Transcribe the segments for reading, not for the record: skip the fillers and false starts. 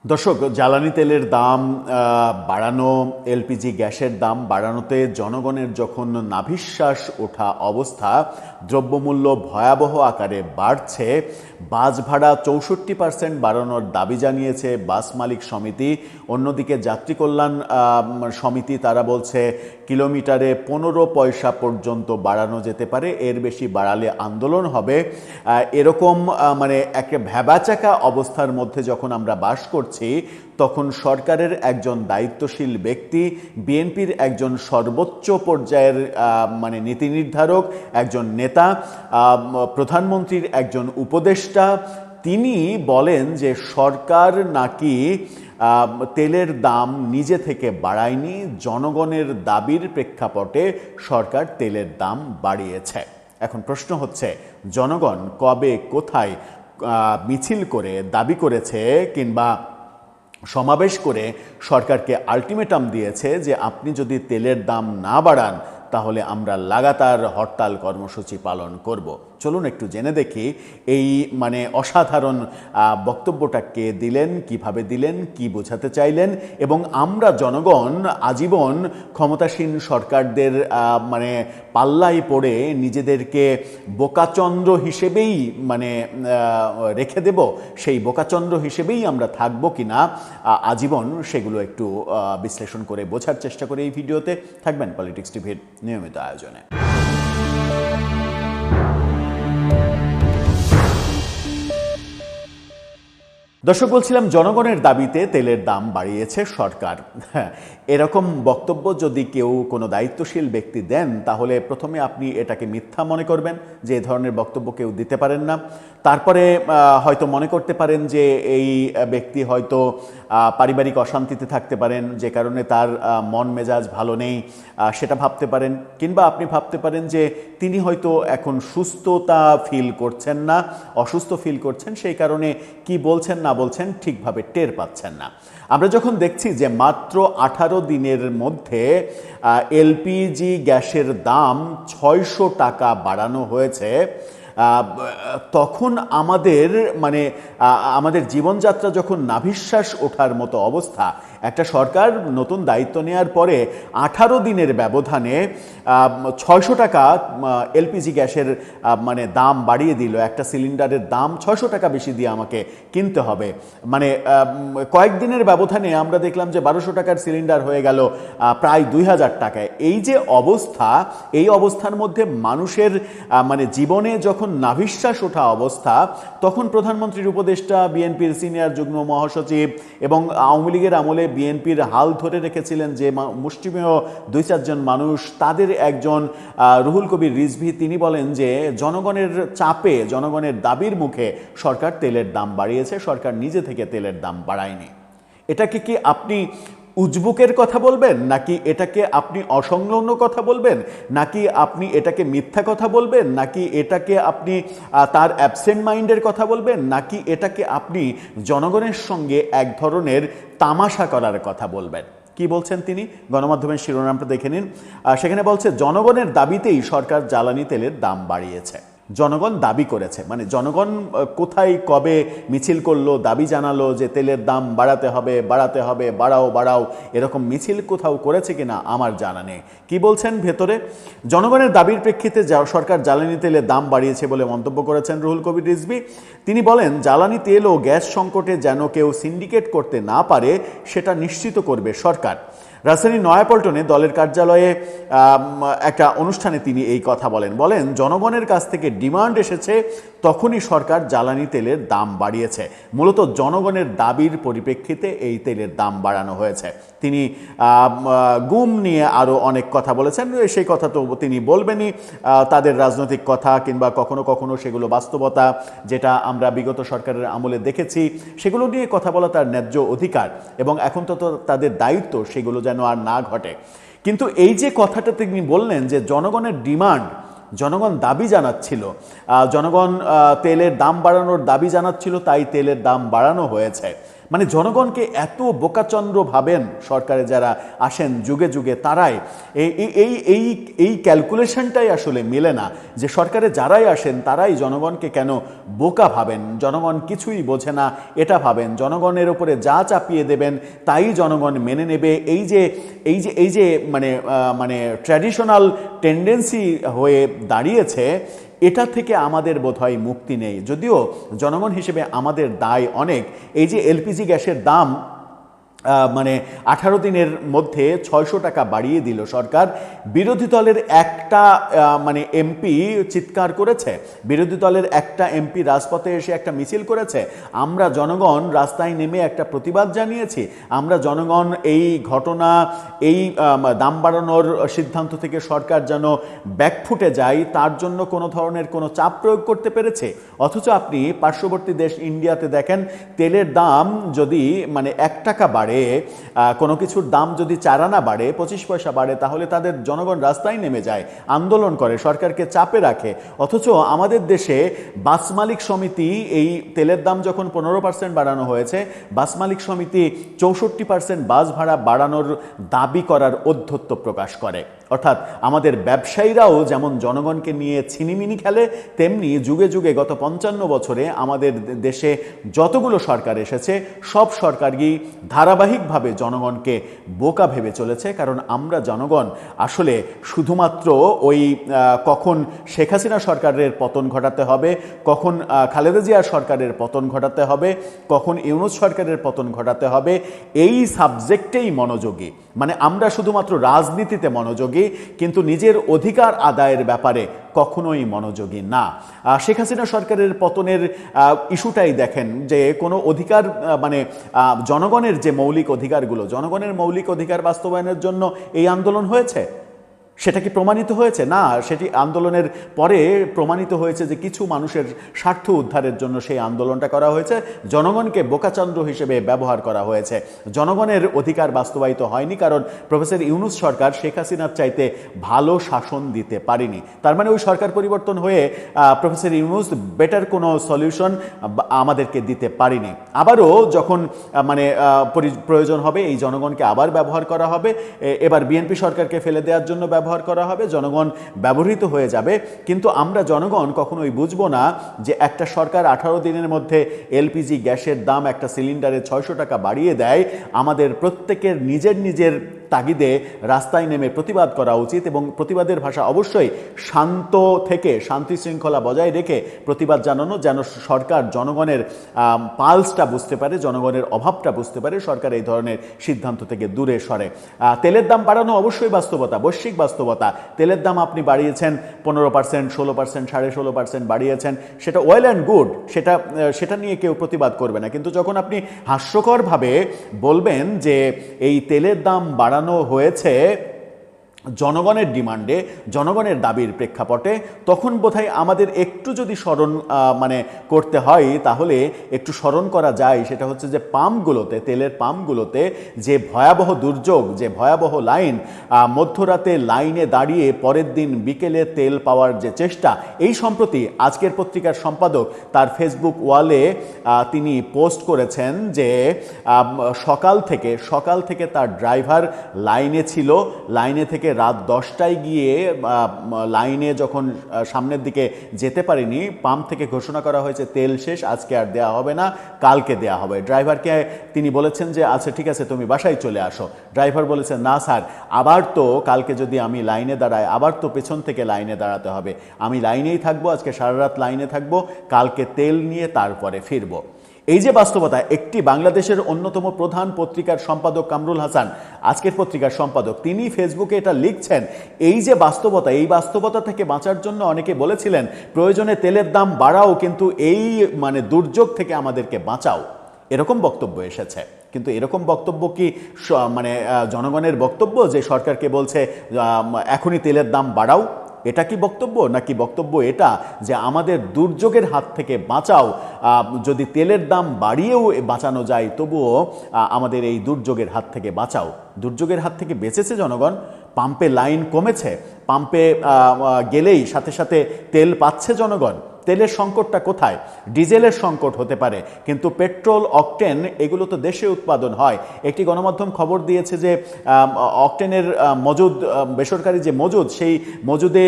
দর্শক, জ্বালানি তেলের দাম বাড়ানো, এলপিজি গ্যাসের দাম বাড়ানোতে জনগণের যখন নাভিশ্বাস ওঠা অবস্থা, দ্রব্যমূল্য ভয়াবহ আকারে বাড়ছে, বাস ভাড়া 64% বাড়ানোর দাবি জানিয়েছে বাস মালিক সমিতি। অন্যদিকে যাত্রী কল্যাণ সমিতি তারা বলছে কিলোমিটারে 15 পয়সা পর্যন্ত বাড়ানো যেতে পারে, এর বেশি বাড়ালে আন্দোলন হবে। এরকম মানে একটা ভ্যাবাচাকা অবস্থার মধ্যে যখন আমরা বাস করছি, তখন সরকারের একজন দায়িত্বশীল ব্যক্তি, বিএনপির একজন সর্বোচ্চ পর্যায়ের মানে নীতি নির্ধারক, একজন নেতা, প্রধানমন্ত্রীর একজন উপদেষ্টা, তিনি বলেন যে সরকার নাকি তেলের দাম নিজে থেকে বাড়ায়নি, জনগণের দাবির প্রেক্ষাপটে সরকার তেলের দাম বাড়িয়েছে। এখন প্রশ্ন হচ্ছে, জনগণ কবে কোথায় মিছিল করে দাবি করেছে কিংবা সমাবেশ করে সরকারকে আলটিমেটাম দিয়েছে যে আপনি যদি তেলের দাম না বাড়ান তাহলে আমরা লাগাতার হরতাল কর্মসূচি পালন করব। চলুন একটু জেনে দেখি এই মানে অসাধারণ বক্তব্যটা কে দিলেন, কিভাবে দিলেন, কি বোঝাতে চাইলেন, এবং আমরা জনগণ আজীবন ক্ষমতাসীন সরকারদের মানে পাল্লায় পড়ে নিজেদেরকে বোকাচন্দ্র হিসেবেই মানে রেখে দেব, সেই বোকাচন্দ্র হিসেবেই আমরা থাকবো কিনা আজীবন, সেগুলো একটু বিশ্লেষণ করে বোঝার চেষ্টা করে এই ভিডিওতে থাকবেন পলিটিক্স টিভির নিয়মিত আয়োজনে। দর্শক, বলছিলাম জনগণের দাবিতে তেলের দাম বাড়িয়েছে সরকার। এরকম বক্তব্য যদি কেউ কোনো দায়িত্বশীল ব্যক্তি দেন, তাহলে প্রথমে আপনি এটাকে মিথ্যা মনে করবেন যে এ ধরনের বক্তব্য কেউ দিতে পারেন না। তারপরে হয়তো মনে করতে পারেন যে এই ব্যক্তি হয়তো পারিবারিক অশান্তিতে থাকতে পারেন, যে কারণে তার মন মেজাজ ভালো নেই, সেটা ভাবতে পারেন। কিংবা আপনি ভাবতে পারেন যে তিনি হয়তো এখন সুস্থতা ফিল করছেন না, অসুস্থ ফিল করছেন, সেই কারণে কি বলছেন না বলছেন ঠিকভাবে টের পাচ্ছেন না। আমরা যখন দেখছি যে মাত্র 18 দিনের মধ্যে এলপিজি গ্যাসের দাম 600 টাকা বাড়ানো হয়েছে, তখন আমাদের জীবনযাত্রা যখন নাভিশ্বাস ওঠার মতো অবস্থা, একটা সরকার নতুন দায়িত্ব নেওয়ার পরে 18 দিনের ব্যবধানে 600 টাকা এলপিজি গ্যাসের মানে দাম বাড়িয়ে দিল। একটা সিলিন্ডারের দাম 600 টাকা বেশি দিয়ে আমাকে কিনতে হবে। মানে কয়েকদিনের ব্যবধানে আমরা দেখলাম যে 1200 টাকার সিলিন্ডার হয়ে গেল প্রায় 2000 টাকায়। এই যে অবস্থা, এই অবস্থার মধ্যে মানুষের মানে জীবনে যখন নাভিশ্বাস ওঠা অবস্থা, তখন প্রধানমন্ত্রীর উপদেষ্টা, বিএনপির সিনিয়র যুগ্ম মহাসচিব এবং আওয়ামী লীগের আমলে বিএনপির হাল ধরে রেখেছিলেন যে মুষ্টিমেয় 2-4 জন মানুষ, তাদের একজন রুহুল কবির রিজভী, তিনি বলেন যে জনগণের চাপে, জনগণের দাবির মুখে সরকার তেলের দাম বাড়িয়েছে, সরকার নিজে থেকে তেলের দাম বাড়ায়নি। এটাকে কি আপনি উজবুকের কথা বলবেন, নাকি এটাকে আপনি অসংলগ্ন কথা বলবেন, নাকি আপনি এটাকে মিথ্যা কথা বলবেন, নাকি এটাকে আপনি তার অ্যাবসেন্ট মাইন্ডের কথা বলবেন, নাকি এটাকে আপনি জনগণের সঙ্গে এক ধরনের তামাশা করার কথা বলবেন? কি বলছেন তিনি? গণমাধ্যমের শিরোনামটা দেখে নিন। সেখানে বলছে জনগণের দাবিতেই সরকার জ্বালানি তেলের দাম বাড়িয়েছে। জনগণ দাবি করেছে, মানে জনগণ কোথায় কবে মিছিল করলো, দাবি জানালো যে তেলের দাম বাড়াতে হবে, বাড়াতে হবে, বাড়াও বাড়াও, এরকম মিছিল কোথাও করেছে কিনা আমার জানা নেই। কি বলছেন ভেতরে? জনগণের দাবির প্রেক্ষিতে সরকার জ্বালানি তেলের দাম বাড়িয়েছে বলে মন্তব্য করেছেন রুহুল কবির রিজভী। তিনি বলেন, জ্বালানি তেল ও গ্যাস সংকটে যেন কেউ সিন্ডিকেট করতে না পারে সেটা নিশ্চিত করবে সরকার। রাজধানীর নয়াপল্টনে দলের কার্যালয়ে একটা অনুষ্ঠানে তিনি এই কথা বলেন জনগণের কাছ থেকে ডিমান্ড এসেছে, তখনই সরকার জ্বালানি তেলের দাম বাড়িয়েছে। মূলত জনগণের দাবির পরিপ্রেক্ষিতে এই তেলের দাম বাড়ানো হয়েছে। তিনি গুম নিয়ে আরও অনেক কথা বলেছেন, সেই কথা তো তিনি বলবেনই, তাদের রাজনৈতিক কথা কিংবা কখনো কখনো সেগুলো বাস্তবতা, যেটা আমরা বিগত সরকারের আমলে দেখেছি, সেগুলো নিয়ে কথা বলা তার ন্যায্য অধিকার, এবং এখন তো তাদের দায়িত্ব সেগুলো যেন আর না ঘটে। কিন্তু এই যে কথাটা তিনি বললেন যে জনগণের ডিমান্ড, জনগণ দাবি জানাচ্ছিল, জনগণ তেলের দাম বাড়ানোর দাবি জানাচ্ছিল, তাই তেলের দাম বাড়ানো হয়েছে, মানে জনগণকে এত বোকাচন্দ্র ভাবেন সরকারে যারা আসেন যুগে যুগে, তারাই এই এই এই এই ক্যালকুলেশনটাই আসলে মেলে না যে সরকারে যারাই আসেন তারাই জনগণকে কেন বোকা ভাবেন, জনগণ কিছুই বোঝে না এটা ভাবেন, জনগণের উপরে যা চাপিয়ে দেবেন তাই জনগণ মেনে নেবে। এই যে মানে ট্র্যাডিশনাল টেন্ডেন্সি হয়ে দাঁড়িয়েছে, এটা থেকে আমাদের বোধহয় মুক্তি নেই। যদিও জনগণ হিসেবে আমাদের দায় অনেক। এই যে এলপিজি গ্যাসের দাম মানে 18 দিনের মধ্যে 600 টাকা বাড়িয়ে দিল সরকার, বিরোধী দলের একটা মানে এমপি চিৎকার করেছে, বিরোধী দলের একটা এমপি রাজপথে এসে একটা মিছিল করেছে, আমরা জনগণ রাস্তায় নেমে একটা প্রতিবাদ জানিয়েছি, আমরা জনগণ এই ঘটনা, এই দাম বাড়ানোর সিদ্ধান্ত থেকে সরকার যেন ব্যাকফুটে যায় তার জন্য কোনো ধরনের কোনো চাপ প্রয়োগ করতে পেরেছে। অথচ আপনি পার্শ্ববর্তী দেশ ইন্ডিয়াতে দেখেন, তেলের দাম যদি মানে 1 টাকা বাড়ে, কোনো কিছুর দাম যদি 4 আনা বাড়ে, 25 পয়সা বাড়ে, তাহলে তাদের জনগণ রাস্তায় নেমে যায়, আন্দোলন করে, সরকারকে চাপে রাখে। অথচ আমাদের দেশে বাস মালিক সমিতি, এই তেলের দাম যখন 15% বাড়ানো হয়েছে, বাস মালিক সমিতি 64% বাস ভাড়া বাড়ানোর দাবি করার ঔদ্ধত্য প্রকাশ করে। অর্থাৎ আমাদের ব্যবসায়ীরাও যেমন জনগণকে নিয়ে ছিনিমিনি খেলে, তেমনি যুগে যুগে গত 55 বছরে আমাদের দেশে যতগুলো সরকার এসেছে সব সরকারই ধারাবাহিকভাবে জনগণকে বোকা ভেবে চলেছে। কারণ আমরা জনগণ আসলে শুধুমাত্র ওই কখন শেখ হাসিনা সরকারের পতন ঘটাতে হবে, কখন খালেদা জিয়া সরকারের পতন ঘটাতে হবে, কখন ইউনূস সরকারের পতন ঘটাতে হবে, এই সাবজেক্টেই মনোযোগী। মানে আমরা শুধুমাত্র রাজনীতিতে মনোযোগী, কিন্তু নিজের অধিকার আদায়ের ব্যাপারে কখনোই মনোযোগী না। শেখ হাসিনা সরকারের পতনের ইস্যুটাই দেখেন, যে কোনো অধিকার মানে জনগণের যে মৌলিক অধিকারগুলো, জনগণের মৌলিক অধিকার বাস্তবায়নের জন্য এই আন্দোলন হয়েছে, সেটা কি প্রমাণিত হয়েছে? না, সেটি আন্দোলনের পরে প্রমাণিত হয়েছে যে কিছু মানুষের স্বার্থ উদ্ধারের জন্য সেই আন্দোলনটা করা হয়েছে, জনগণকে বোকাচন্দ্র হিসেবে ব্যবহার করা হয়েছে, জনগণের অধিকার বাস্তবায়িত হয়নি। কারণ প্রফেসর ইউনূস সরকার শেখ হাসিনার চাইতে ভালো শাসন দিতে পারেনি। তার মানে ওই সরকার পরিবর্তন হয়ে প্রফেসর ইউনূস বেটার কোনো সলিউশন আমাদেরকে দিতে পারেনি। আবারও যখন মানে প্রয়োজন হবে এই জনগণকে আবার ব্যবহার করা হবে, এবার বিএনপি সরকারকে ফেলে দেওয়ার জন্য ব্যবহার করা হবে, জনগণ ব্যবহৃত হয়ে যাবে। কিন্তু আমরা জনগণ কখনোই বুঝবো না যে একটা সরকার 18 দিনের মধ্যে এলপিজি গ্যাসের দাম একটা সিলিন্ডারে 600 টাকা বাড়িয়ে দেয়, আমাদের প্রত্যেকের নিজের নিজের তাগিদে রাস্তায় নেমে প্রতিবাদ করা উচিত। এবং প্রতিবাদের ভাষা অবশ্যই শান্ত থেকে, শান্তি শৃঙ্খলা বজায় রেখে প্রতিবাদ জানানো, যেন সরকার জনগণের পালসটা বুঝতে পারে, জনগণের অভাবটা বুঝতে পারে, সরকার এই ধরনের সিদ্ধান্ত থেকে দূরে সরে। তেলের দাম বাড়ানো অবশ্যই বাস্তবতা, বৈশ্বিক বাস্তবতা। তেলের দাম আপনি বাড়িয়েছেন 15%, 16%, 16.5% বাড়িয়েছেন, সেটা ওয়েল অ্যান্ড গুড, সেটা নিয়ে কেউ প্রতিবাদ করবে না। কিন্তু যখন আপনি হাস্যকরভাবে বলবেন যে এই তেলের দাম বাড়ানো হয়েছে জনগণের ডিমান্ডে, জনগণের দাবির প্রেক্ষাপটে, তখন বোধহয় আমাদের একটু যদি স্মরণ মানে করতে হয়, তাহলে একটু স্মরণ করা যায়, সেটা হচ্ছে যে পাম্পগুলোতে, তেলের পাম্পগুলোতে যে ভয়াবহ দুর্যোগ, যে ভয়াবহ লাইন, মধ্যরাতে লাইনে দাঁড়িয়ে পরের দিন বিকেলে তেল পাওয়ার যে চেষ্টা। এই সম্প্রতি আজকের পত্রিকার সম্পাদক তার ফেসবুক ওয়ালে তিনি পোস্ট করেছেন যে সকাল থেকে তার ড্রাইভার লাইনে ছিল, লাইনে থেকে রাত 10টায় গিয়ে লাইনে যখন সামনের দিকে যেতে পারেনি, পাম্প থেকে ঘোষণা করা হয়েছে তেল শেষ, আজকে আর দেয়া হবে না, কালকে দেয়া হবে। ড্রাইভারকে তিনি বলেছেন যে আচ্ছা ঠিক আছে, তুমি বাসায় চলে আসো। ড্রাইভার বলেছেন না স্যার, আবার তো কালকে যদি আমি লাইনে দাঁড়াই, আবার তো পেছন থেকে লাইনে দাঁড়াতে হবে, আমি লাইনেই থাকবো, আজকে সারা রাত লাইনে থাকবো, কালকে তেল নিয়ে তারপরে ফিরবো। এই যে বাস্তবতা, একটি বাংলাদেশের অন্যতম প্রধান পত্রিকার সম্পাদক কামরুল হাসান, আজকের পত্রিকার সম্পাদক, তিনি ফেসবুকে এটা লিখছেন। এই যে বাস্তবতা, এই বাস্তবতা থেকে বাঁচার জন্য অনেকে বলেছিলেন প্রয়োজনে তেলের দাম বাড়াও, কিন্তু এই মানে দুর্যোগ থেকে আমাদেরকে বাঁচাও, এরকম বক্তব্য এসেছে। কিন্তু এরকম বক্তব্য কি মানে জনগণের বক্তব্য, যে সরকারকে বলছে এখনই তেলের দাম বাড়াও? এটা কি বক্তব্য? নাকি বক্তব্য এটা যে আমাদের দুর্যোগের হাত থেকে বাঁচাও, যদি তেলের দাম বাড়িয়েও বাঁচানো যায় তবুও আমাদের এই দুর্যোগের হাত থেকে বাঁচাও? দুর্যোগের হাত থেকে বেঁচেছে জনগণ, পাম্পে লাইন কমেছে, পাম্পে গেলেই সাথে সাথে তেল পাচ্ছে জনগণ, তেলের সংকটটা কোথায়? ডিজেলের সংকট হতে পারে, কিন্তু পেট্রোল, অকটেন এগুলো তো দেশে উৎপাদন হয়। একটি গণমাধ্যম খবর দিয়েছে যে অকটেনের মজুদ, বেসরকারি যে মজুদ, সেই মজুদে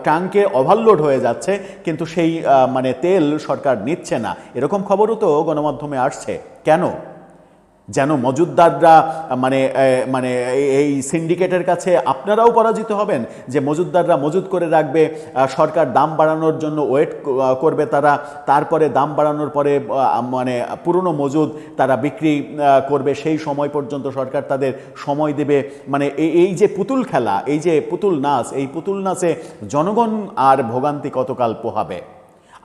ট্যাঙ্কে ওভারলোড হয়ে যাচ্ছে, কিন্তু সেই মানে তেল সরকার নিচ্ছে না। এরকম খবরও তো গণমাধ্যমে আসছে। কেন? যেন মজুদদাররা মানে মানে এই সিন্ডিকেটের কাছে আপনারাও পরাজিত হবেন, যে মজুদদাররা মজুদ করে রাখবে, সরকার দাম বাড়ানোর জন্য ওয়েট করবে তারা, তারপরে দাম বাড়ানোর পরে মানে পুরনো মজুদ তারা বিক্রি করবে, সেই সময় পর্যন্ত সরকার তাদের সময় দেবে। মানে এই যে পুতুল খেলা, এই যে পুতুল নাচ, এই পুতুল নাচে জনগণ আর ভোগান্তি কতকাল পোহাবে?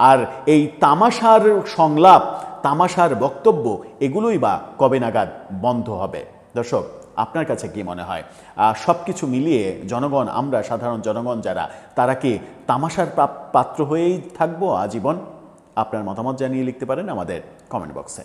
আর এই তামাশার সংলাপ, তামাশার বক্তব্য, এগুলোই বা কবে নাগাদ বন্ধ হবে? দর্শক, আপনার কাছে কি মনে হয়? সব কিছু মিলিয়ে জনগণ, আমরা সাধারণ জনগণ যারা, তারা কি তামাশার পাত্র হয়েই থাকবো আজীবন? আপনার মতামত জানিয়ে লিখতে পারেন আমাদের কমেন্ট বক্সে।